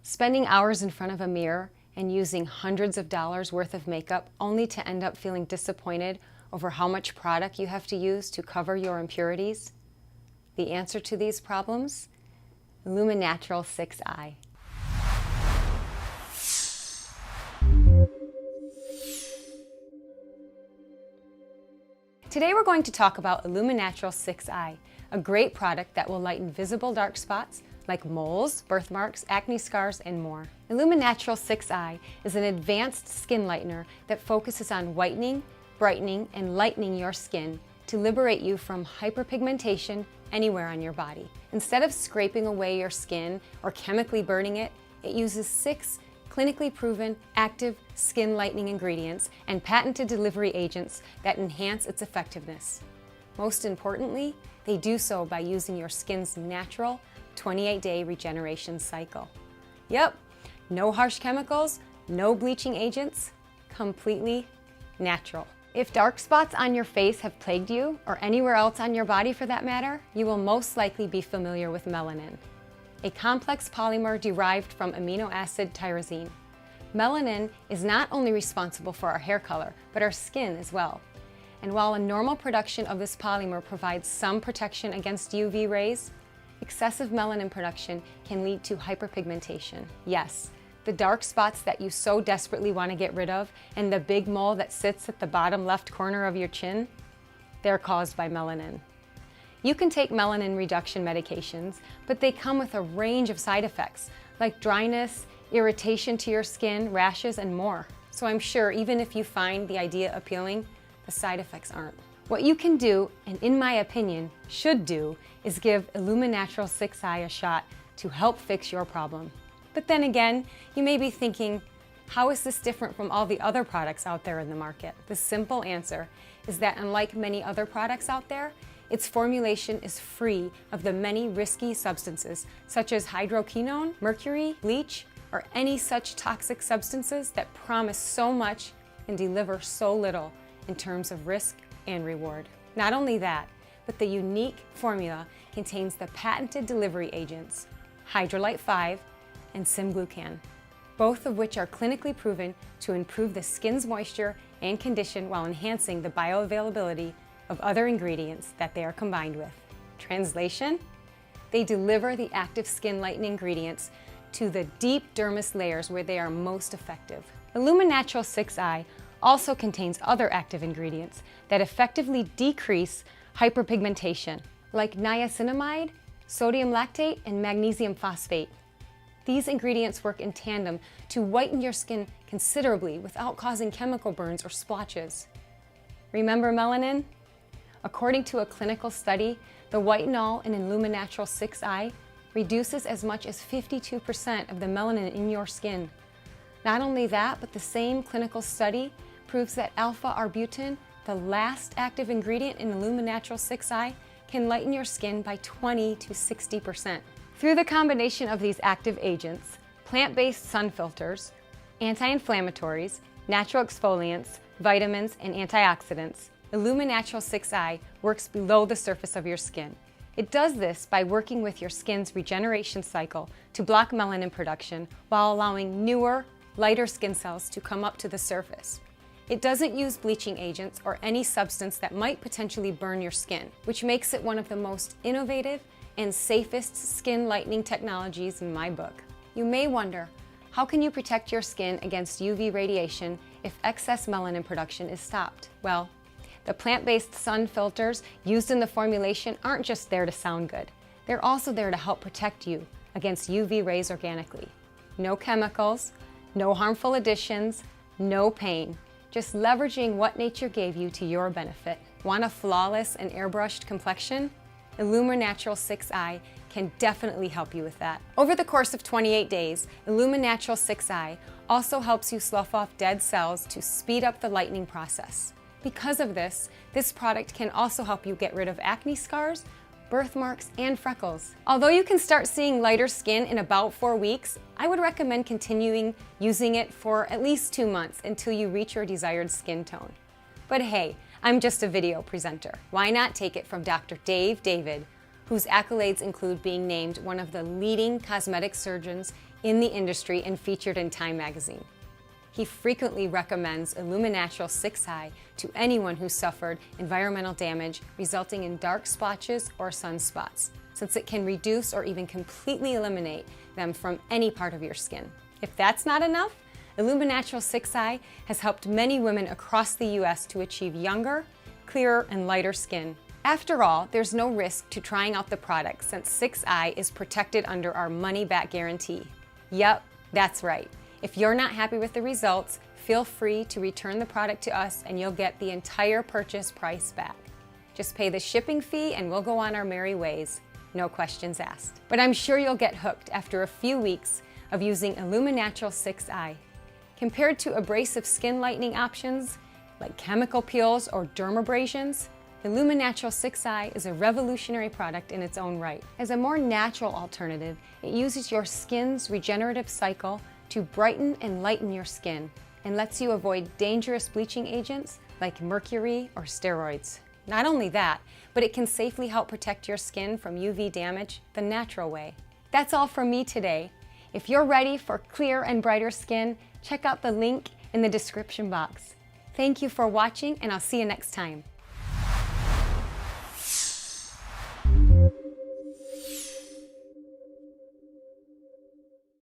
Spending hours in front of a mirror and using hundreds of dollars worth of makeup only to end up feeling disappointed over how much product you have to use to cover your impurities? The answer to these problems? Illuminatural 6i. Today we're going to talk about Illuminatural 6i, a great product that will lighten visible dark spots like moles, birthmarks, acne scars, and more. Illuminatural 6i is an advanced skin lightener that focuses on whitening, brightening, and lightening your skin to liberate you from hyperpigmentation anywhere on your body. Instead of scraping away your skin or chemically burning it, it uses 6 clinically proven active skin lightening ingredients and patented delivery agents that enhance its effectiveness. Most importantly, they do so by using your skin's natural 28-day regeneration cycle. Yep, no harsh chemicals, no bleaching agents, completely natural. If dark spots on your face have plagued you, or anywhere else on your body for that matter, you will most likely be familiar with melanin, a complex polymer derived from amino acid tyrosine. Melanin is not only responsible for our hair color, but our skin as well. And while a normal production of this polymer provides some protection against UV rays, excessive melanin production can lead to hyperpigmentation. Yes, the dark spots that you so desperately want to get rid of and the big mole that sits at the bottom left corner of your chin, they're caused by melanin. You can take melanin reduction medications, but they come with a range of side effects like dryness, irritation to your skin, rashes, and more. So I'm sure even if you find the idea appealing, the side effects aren't. What you can do, and in my opinion, should do, is give Illuminatural 6i a shot to help fix your problem. But then again, you may be thinking, how is this different from all the other products out there in the market? The simple answer is that unlike many other products out there, its formulation is free of the many risky substances such as hydroquinone, mercury, bleach, or any such toxic substances that promise so much and deliver so little in terms of risk and reward. Not only that, but the unique formula contains the patented delivery agents, Hydr 5 and Simglucan, both of which are clinically proven to improve the skin's moisture and condition while enhancing the bioavailability of other ingredients that they are combined with. Translation? They deliver the active skin lightening ingredients to the deep dermis layers where they are most effective. Illuminatural 6i also contains other active ingredients that effectively decrease hyperpigmentation, like niacinamide, sodium lactate, and magnesium phosphate. These ingredients work in tandem to whiten your skin considerably without causing chemical burns or splotches. Remember melanin? According to a clinical study, the whitenol in Illuminatural 6i reduces as much as 52% of the melanin in your skin. Not only that, but the same clinical study proves that alpha-arbutin, the last active ingredient in Illuminatural 6i, can lighten your skin by 20 to 60%. Through the combination of these active agents, plant-based sun filters, anti-inflammatories, natural exfoliants, vitamins, and antioxidants, Illuminatural 6i works below the surface of your skin. It does this by working with your skin's regeneration cycle to block melanin production while allowing newer, lighter skin cells to come up to the surface. It doesn't use bleaching agents or any substance that might potentially burn your skin, which makes it one of the most innovative and safest skin lightening technologies in my book. You may wonder, how can you protect your skin against UV radiation if excess melanin production is stopped? Well, the plant-based sun filters used in the formulation aren't just there to sound good. They're also there to help protect you against UV rays organically. No chemicals, no harmful additions, no pain. Just leveraging what nature gave you to your benefit. Want a flawless and airbrushed complexion? Illuminatural 6i can definitely help you with that. Over the course of 28 days, Illuminatural 6i also helps you slough off dead cells to speed up the lightening process. Because of this, this product can also help you get rid of acne scars, birthmarks, and freckles. Although you can start seeing lighter skin in about 4 weeks, I would recommend continuing using it for at least 2 months until you reach your desired skin tone. But hey, I'm just a video presenter. Why not take it from Dr. Dave David, whose accolades include being named one of the leading cosmetic surgeons in the industry and featured in Time magazine. He frequently recommends Illuminatural's 6i to anyone who suffered environmental damage resulting in dark splotches or sunspots, since it can reduce or even completely eliminate them from any part of your skin. If that's not enough, Illuminatural's 6i has helped many women across the US to achieve younger, clearer, and lighter skin. After all, there's no risk to trying out the product since 6i is protected under our money-back guarantee. Yep, that's right. If you're not happy with the results, feel free to return the product to us and you'll get the entire purchase price back. Just pay the shipping fee and we'll go on our merry ways. No questions asked. But I'm sure you'll get hooked after a few weeks of using Illuminatural 6i. Compared to abrasive skin lightening options like chemical peels or dermabrasions, Illuminatural 6i is a revolutionary product in its own right. As a more natural alternative, it uses your skin's regenerative cycle to brighten and lighten your skin and lets you avoid dangerous bleaching agents like mercury or steroids. Not only that, but it can safely help protect your skin from UV damage the natural way. That's all from me today. If you're ready for clear and brighter skin, check out the link in the description box. Thank you for watching, and I'll see you next time.